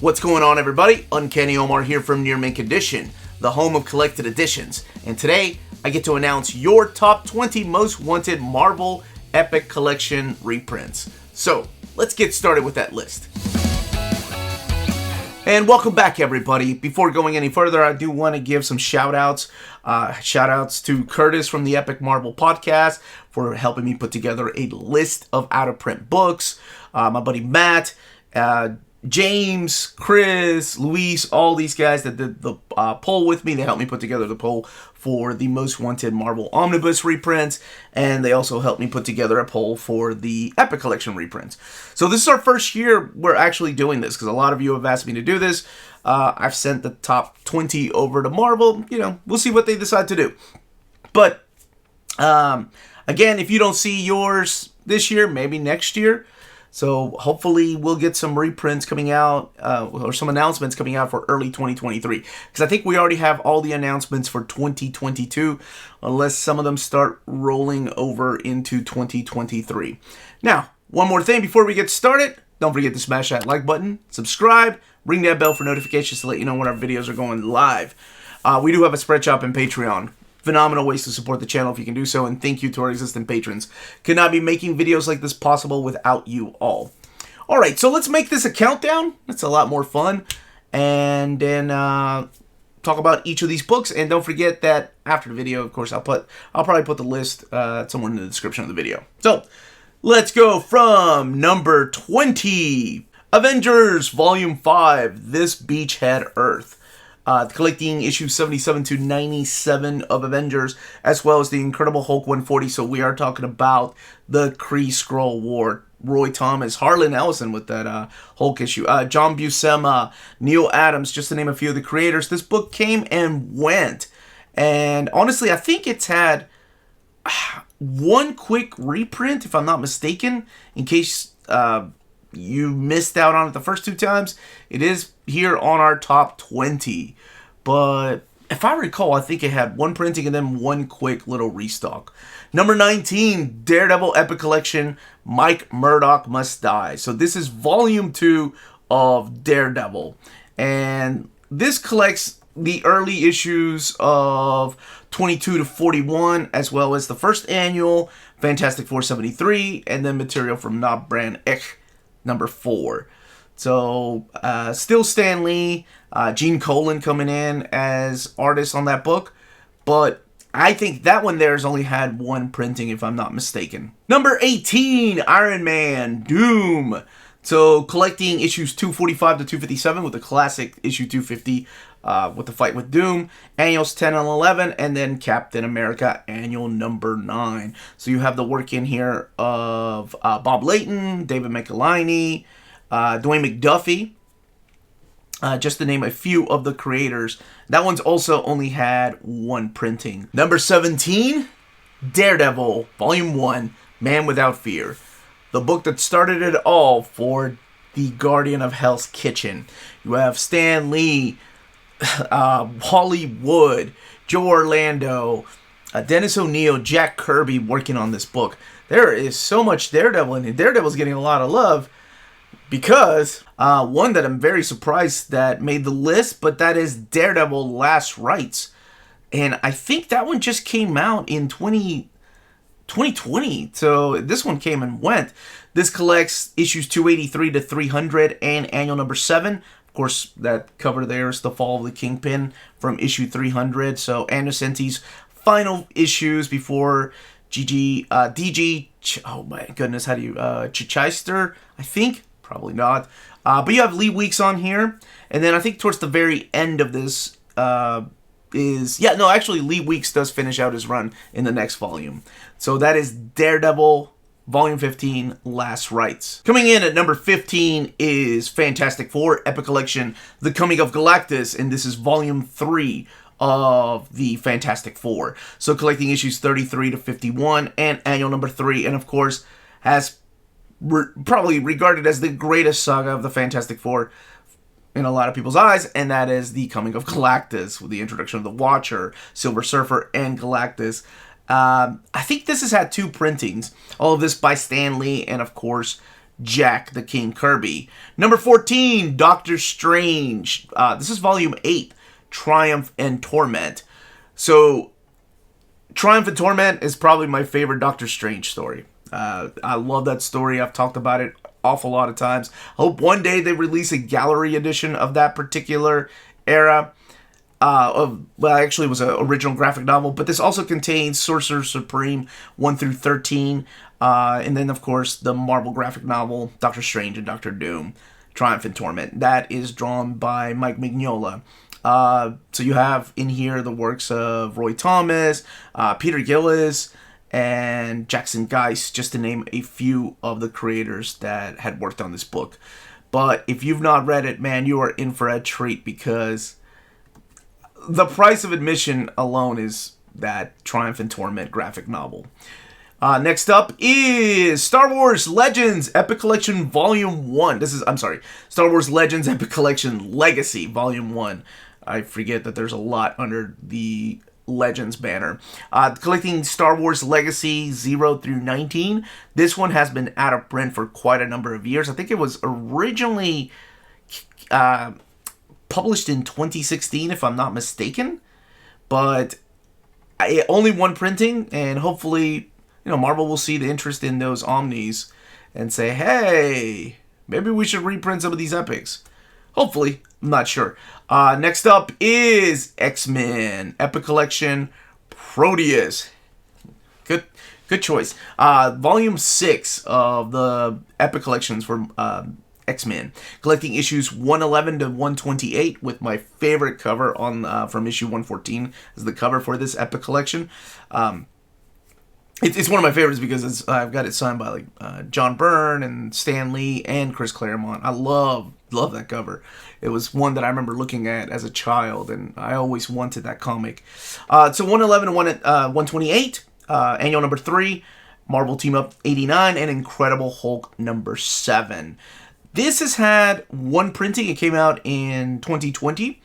What's going on, everybody? Uncanny Omar here from Near Mint Condition, the home of collected editions. And today, I get to announce your top 20 most wanted Marvel Epic Collection reprints. So, let's get started with that list. And welcome back, everybody. Before going any further, I do want to give some shout-outs. Shout-outs to Curtis from the Epic Marvel Podcast for helping me put together a list of out-of-print books. My buddy Matt, James, Chris, Luis, all these guys that did the poll with me. They helped me put together the poll for the most wanted Marvel Omnibus reprints, and they also helped me put together a poll for the Epic Collection reprints. So this is our first year we're actually doing this, because a lot of you have asked me to do this. I've sent the top 20 over to Marvel. You know, we'll see what they decide to do. But, again, if you don't see yours this year, maybe next year. So hopefully we'll get some reprints coming out, or some announcements coming out for early 2023. Because I think we already have all the announcements for 2022, unless some of them start rolling over into 2023. Now, one more thing before we get started. Don't forget to smash that like button, subscribe, ring that bell for notifications to let you know when our videos are going live. We do have a spread shop and Patreon. Phenomenal ways to support the channel if you can do so, and thank you to our existing patrons. Could not be making videos like this possible without you all. Alright, so let's make this a countdown. It's a lot more fun. And then talk about each of these books. And don't forget that after the video, of course, I'll probably put the list somewhere in the description of the video. So, let's go from number 20. Avengers Volume 5, This Beachhead Earth. Collecting issues 77 to 97 of Avengers, as well as the Incredible Hulk 140. So we are talking about the Kree-Skrull War. Roy Thomas, Harlan Ellison with that Hulk issue. John Buscema, Neil Adams, just to name a few of the creators. This book came and went. And honestly, I think it's had one quick reprint, if I'm not mistaken, in case you missed out on it the first two times. It is here on our top 20. But if I recall, I think it had one printing and then one quick little restock. Number 19, Daredevil Epic Collection, Mike Murdock Must Die. So this is volume 2 of Daredevil. And this collects the early issues of 22 to 41, as well as the first annual, Fantastic Four 73, and then material from Nob Brand Ek, number 4. So, still Stan Lee, Gene Colan coming in as artist on that book. But I think that one there has only had one printing, if I'm not mistaken. Number 18, Iron Man, Doom. So, collecting issues 245 to 257 with the classic issue 250 with the fight with Doom. Annuals 10 and 11, and then Captain America annual number 9. So, you have the work in here of Bob Layton, David Michelinie, Dwayne McDuffie, just to name a few of the creators. That one's also only had one printing. Number 17, Daredevil, Volume 1, Man Without Fear. The book that started it all for the Guardian of Hell's Kitchen. You have Stan Lee, Wally Wood, Joe Orlando, Dennis O'Neil, Jack Kirby working on this book. There is so much Daredevil in it. Daredevil's getting a lot of love. Because, one that I'm very surprised that made the list, but that is Daredevil Last Rites. And I think that one just came out in 2020. So this one came and went. This collects issues 283 to 300 and annual number 7. Of course, that cover there is The Fall of the Kingpin from issue 300. So Anderson's final issues before DG, oh my goodness, how do you, Chichester, I think? Probably not. But you have Lee Weeks on here. And then I think towards the very end of this actually Lee Weeks does finish out his run in the next volume. So that is Daredevil, Volume 15, Last Rites. Coming in at number 15 is Fantastic Four, Epic Collection, The Coming of Galactus. And this is Volume 3 of the Fantastic Four. So collecting issues 33 to 51 and annual number 3. And of course, has probably regarded as the greatest saga of the Fantastic Four in a lot of people's eyes, and that is The Coming of Galactus, with the introduction of the Watcher, Silver Surfer, and Galactus. I think this has had 2 printings. All of this by Stan Lee, and of course, Jack the King Kirby. Number 14, Doctor Strange. This is volume 8, Triumph and Torment. So, Triumph and Torment is probably my favorite Doctor Strange story. I love that story. I've talked about it awful lot of times. I hope one day they release a gallery edition of that particular era. Actually, it was an original graphic novel, but this also contains Sorcerer Supreme 1 through 13, and then, of course, the Marvel graphic novel, Doctor Strange and Doctor Doom, Triumph and Torment. That is drawn by Mike Mignola. So you have in here the works of Roy Thomas, Peter Gillis, and Jackson Geist, just to name a few of the creators that had worked on this book. But if you've not read it, man, you are in for a treat, because the price of admission alone is that Triumph and Torment graphic novel. Next up is Star Wars Legends Epic Collection Volume 1. Star Wars Legends Epic Collection Legacy Volume 1. I forget that there's a lot under the Legends banner. Collecting Star Wars Legacy 0 through 19. This one has been out of print for quite a number of years. I think it was originally published in 2016, if I'm not mistaken, but only one printing, and hopefully, Marvel will see the interest in those Omnis and say, hey, maybe we should reprint some of these epics. Hopefully, I'm not sure. Next up is X-Men Epic Collection Proteus. Good choice. Volume 6 of the Epic Collections for X-Men, collecting issues 111 to 128, with my favorite cover on from issue 114 as the cover for this Epic Collection. It's one of my favorites because I've got it signed by John Byrne and Stan Lee and Chris Claremont. I love that cover. It was one that I remember looking at as a child, and I always wanted that comic. So 111 to 128, annual number 3, Marvel Team Up 89, and Incredible Hulk number 7. This has had one printing. It came out in 2020,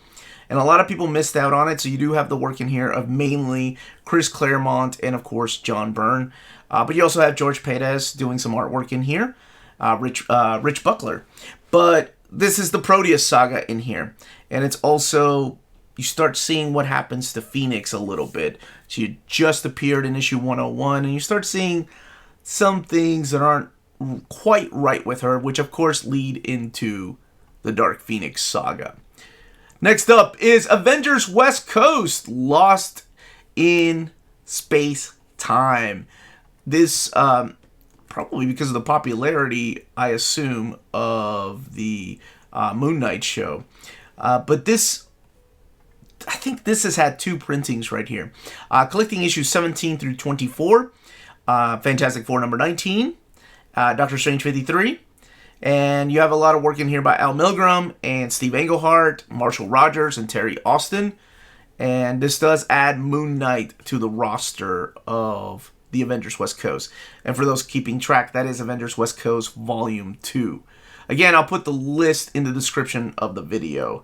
and a lot of people missed out on it, so you do have the work in here of mainly Chris Claremont and, of course, John Byrne. But you also have George Pérez doing some artwork in here, Rich Buckler. But this is the Proteus saga in here, and it's also, you start seeing what happens to Phoenix a little bit. She just appeared in issue 101, and you start seeing some things that aren't quite right with her, which of course lead into the Dark Phoenix saga. Next up is Avengers West Coast, Lost in Space Time. This, probably because of the popularity, I assume, of the Moon Knight show. But this, I think this has had two printings right here. Collecting issues 17 through 24, Fantastic Four number 19, Doctor Strange 53, and you have a lot of work in here by Al Milgrom and Steve Englehart, Marshall Rogers, and Terry Austin. And this does add Moon Knight to the roster of the Avengers West Coast. And for those keeping track, that is Avengers West Coast Volume 2. Again, I'll put the list in the description of the video.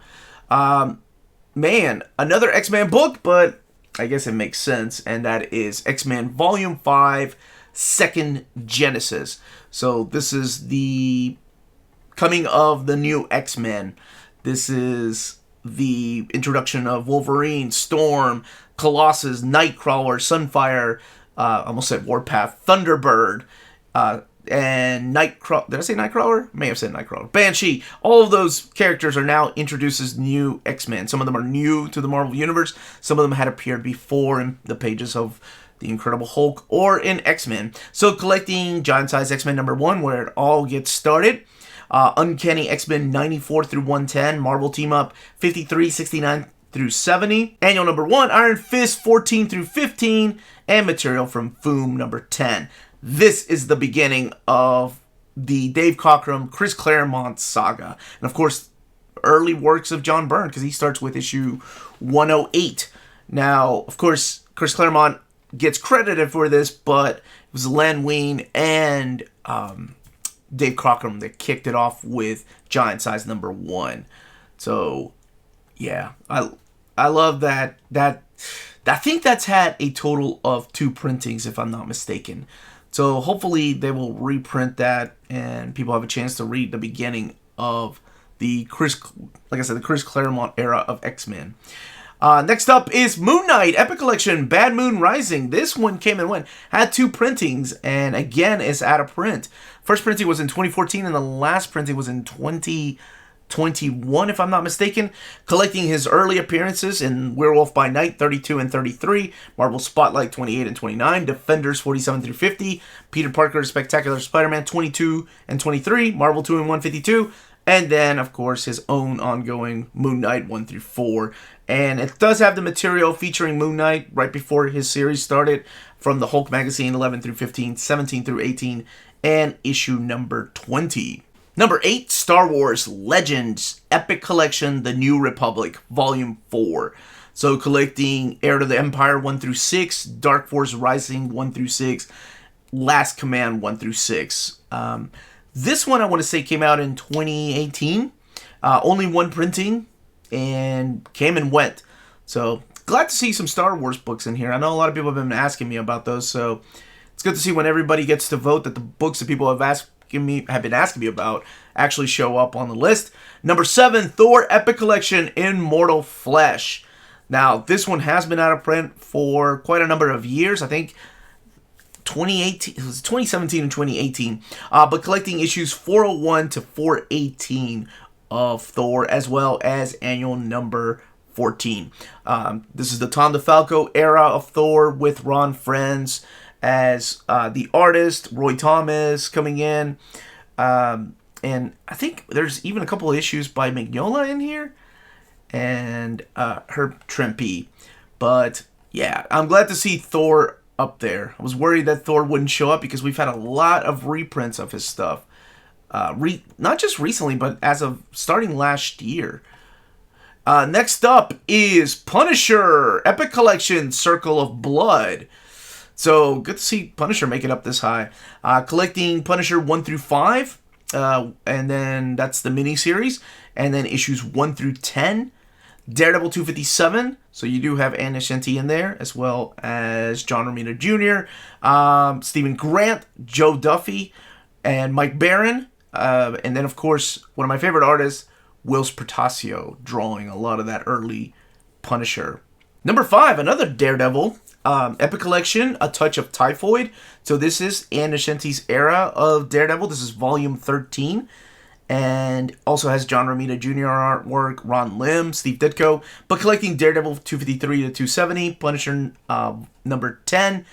Man, another X-Men book, but I guess it makes sense, and that is X-Men Volume 5, Second Genesis. So this is the coming of the new X-Men. This is the introduction of Wolverine, Storm, Colossus, Nightcrawler, Sunfire, I almost said Warpath, Thunderbird, and Nightcrawler. Did I say Nightcrawler? May have said Nightcrawler. Banshee. All of those characters are now introduced as new X-Men. Some of them are new to the Marvel Universe. Some of them had appeared before in the pages of the Incredible Hulk or in X-Men. So collecting Giant Size X-Men number 1, where it all gets started. Uncanny X-Men 94 through 110. Marvel Team Up 53, 69 through 70. Annual number 1, Iron Fist 14 through 15. And material from Foom number 10. This is the beginning of the Dave Cockrum, Chris Claremont saga. And of course, early works of John Byrne, because he starts with issue 108. Now, of course, Chris Claremont gets credited for this, but it was Len Wein and Dave Cockrum that kicked it off with Giant Size number 1. So, yeah, I love that. I think that's had a total of 2 printings, if I'm not mistaken. So hopefully they will reprint that and people have a chance to read the beginning of the Chris Claremont era of X-Men. Next up is Moon Knight Epic Collection Bad Moon Rising. This one came and went. Had 2 printings, and again, it's out of print. First printing was in 2014, and the last printing was in 2021, if I'm not mistaken. Collecting his early appearances in Werewolf by Night 32 and 33, Marvel Spotlight 28 and 29, Defenders 47 through 50, Peter Parker Spectacular Spider-Man 22 and 23, Marvel 2 and 152, and then, of course, his own ongoing Moon Knight 1 through 4. And it does have the material featuring Moon Knight right before his series started from the Hulk magazine 11 through 15, 17 through 18, and issue number 20. Number 8, Star Wars Legends Epic Collection The New Republic, Volume 4. So collecting Heir to the Empire 1 through 6, Dark Force Rising 1 through 6, Last Command 1 through 6. This one I want to say came out in 2018. Only 1 printing and came and went. So glad to see some Star Wars books in here. I know a lot of people have been asking me about those, so it's good to see when everybody gets to vote that the books that people have been asking me about actually show up on the list. Number 7, Thor Epic Collection Immortal Flesh. Now, this one has been out of print for quite a number of years. I think 2018, it was 2017 and 2018, but collecting issues 401 to 418 of Thor, as well as annual number 14. This is the Tom DeFalco era of Thor with Ron Frenz as the artist, Roy Thomas coming in, and I think there's even a couple of issues by Mignola in here, and Herb Trimpe. But yeah, I'm glad to see Thor up there. I was worried that Thor wouldn't show up because we've had a lot of reprints of his stuff. Not just recently, but as of starting last year. Next up is Punisher Epic Collection Circle of Blood. So good to see Punisher make it up this high. Collecting Punisher 1 through 5, and then that's the miniseries, and then issues 1 through 10. Daredevil 257, so you do have Ann Nocenti in there, as well as John Romita Jr., Stephen Grant, Joe Duffy, and Mike Barron. And then, of course, one of my favorite artists, Whilce Portacio, drawing a lot of that early Punisher. Number 5, another Daredevil Epic Collection, A Touch of Typhoid. So this is Ann Nocenti's era of Daredevil. This is volume 13. And also has John Romita Jr. artwork, Ron Lim, Steve Ditko. But collecting Daredevil 253 to 270, Punisher number 10.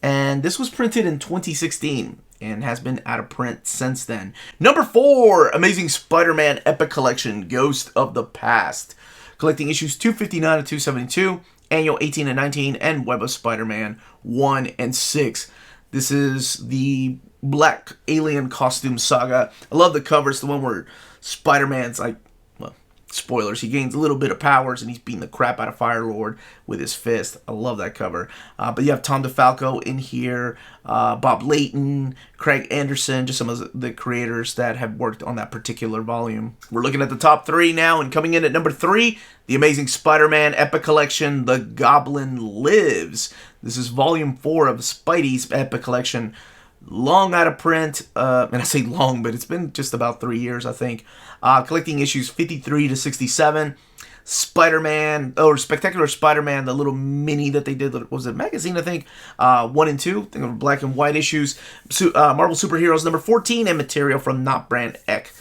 And this was printed in 2016 and has been out of print since then. Number 4, Amazing Spider-Man Epic Collection, Ghost of the Past. Collecting issues 259 to 272, Annual 18 and 19, and Web of Spider-Man 1 and 6. This is the Black Alien Costume Saga. I love the cover. It's the one where Spider-Man's like, well, spoilers, he gains a little bit of powers and he's beating the crap out of Firelord with his fist. I love that cover. But you have Tom DeFalco in here, Bob Layton, Craig Anderson, just some of the creators that have worked on that particular volume. We're looking at the top 3 now, and coming in at number 3, The Amazing Spider-Man Epic Collection, The Goblin Lives. This is volume 4 of Spidey's Epic Collection. Long out of print, and I say long, but it's been just about 3 years, I think. Collecting issues 53 to 67. Spider-Man, or Spectacular Spider-Man, the little mini that they did, was it magazine, I think, 1 and 2, I think of black and white issues. Marvel Superheroes number 14, and material from Not Brand Ek,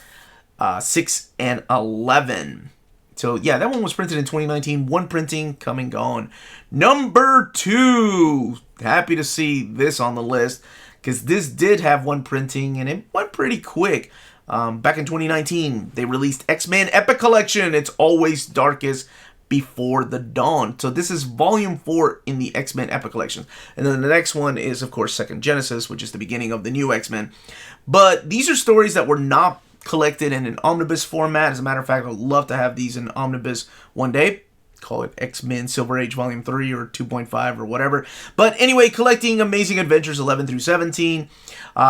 6 and 11. So yeah, that one was printed in 2019, 1 printing, come and gone. Number 2, happy to see this on the list, because this did have 1 printing, and it went pretty quick. Back in 2019, they released X-Men Epic Collection, It's Always Darkest Before the Dawn. So this is volume 4 in the X-Men Epic Collection. And then the next one is, of course, Second Genesis, which is the beginning of the new X-Men. But these are stories that were not collected in an omnibus format. As a matter of fact, I'd love to have these in omnibus one day. Call it X-Men Silver Age Volume 3 or 2.5 or whatever. But anyway, collecting Amazing Adventures 11 through 17,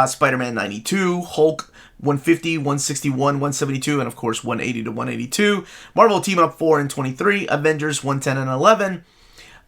Spider-Man 92, Hulk 150, 161, 172, and of course 180 to 182. Marvel Team Up 4 and 23, Avengers 110 and 11.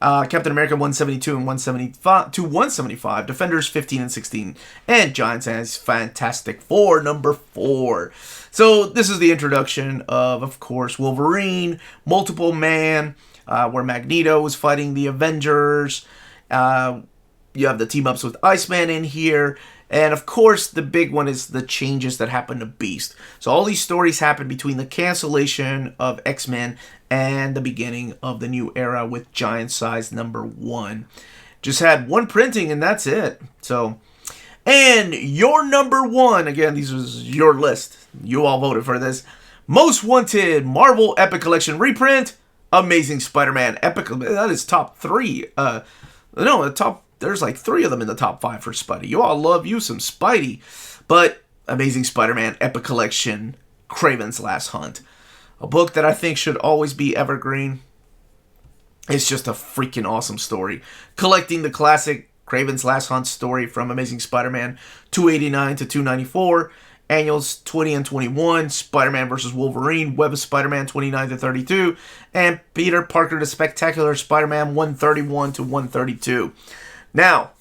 Captain America 172 and 175 to 175, Defenders 15 and 16, and Giants as Fantastic Four number 4. So this is the introduction of course, Wolverine, Multiple Man, where Magneto was fighting the Avengers. You have the team-ups with Iceman in here. And of course, the big one is the changes that happen to Beast. So all these stories happen between the cancellation of X-Men and the beginning of the new era with Giant Size number 1. Just had one printing and that's it. So, and your number 1, again, these was your list. You all voted for this. Most Wanted Marvel Epic Collection reprint, Amazing Spider-Man Epic. That is top 3. There's like 3 of them in the top 5 for Spidey. You all love you some Spidey. But Amazing Spider-Man Epic Collection, Kraven's Last Hunt. A book that I think should always be evergreen. It's just a freaking awesome story. Collecting the classic Kraven's Last Hunt story from Amazing Spider-Man 289 to 294. Annuals 20 and 21, Spider-Man vs. Wolverine, Web of Spider-Man 29 to 32, and Peter Parker the Spectacular Spider-Man 131 to 132. Now,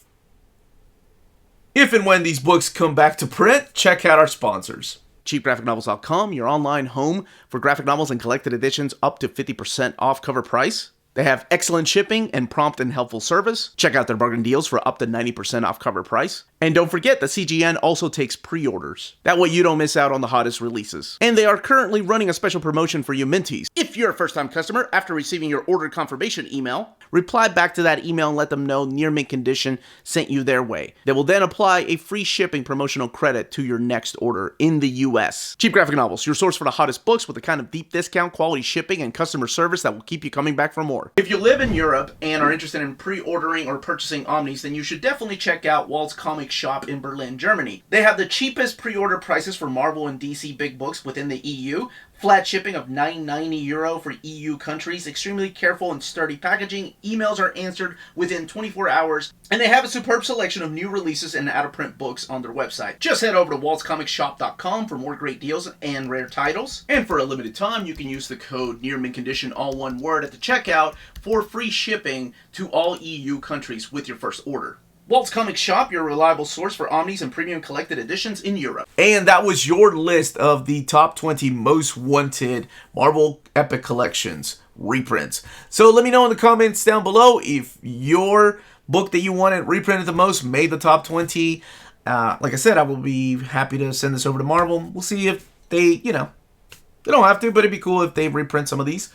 if and when these books come back to print, check out our sponsors. CheapGraphicNovels.com, your online home for graphic novels and collected editions up to 50% off cover price. They have excellent shipping and prompt and helpful service. Check out their bargain deals for up to 90% off cover price. And don't forget that CGN also takes pre-orders. That way you don't miss out on the hottest releases. And they are currently running a special promotion for you Minties. If you're a first-time customer, after receiving your order confirmation email, reply back to that email and let them know Near Mint Condition sent you their way. They will then apply a free shipping promotional credit to your next order in the US. Cheap Graphic Novels, your source for the hottest books with the kind of deep discount, quality shipping, and customer service that will keep you coming back for more. If you live in Europe and are interested in pre-ordering or purchasing Omnis, then you should definitely check out Walt's Comic Shop in Berlin, Germany. They have the cheapest pre-order prices for Marvel and DC big books within the EU. Flat shipping of €9.90 for EU countries. Extremely careful and sturdy packaging. Emails are answered within 24 hours. And they have a superb selection of new releases and out-of-print books on their website. Just head over to waltzcomicshop.com for more great deals and rare titles. And for a limited time, you can use the code NEARMINTCONDITION, all one word, at the checkout for free shipping to all EU countries with your first order. Walt's Comic Shop, your reliable source for Omnis and premium collected editions in Europe. And that was your list of the top 20 most wanted Marvel Epic Collections reprints. So let me know in the comments down below if your book that you wanted reprinted the most made the top 20. Like I said, I will be happy to send this over to Marvel. We'll see if they, they don't have to, but it'd be cool if they reprint some of these.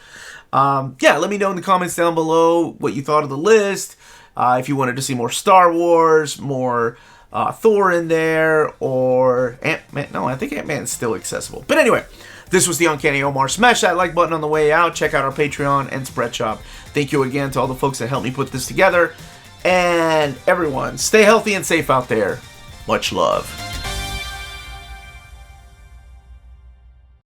Let me know in the comments down below what you thought of the list. If you wanted to see more Star Wars, more Thor in there, or Ant-Man. No, I think Ant-Man is still accessible. But anyway, this was the Uncanny Omar. Smash that like button on the way out. Check out our Patreon and Spread Shop. Thank you again to all the folks that helped me put this together. And everyone, stay healthy and safe out there. Much love.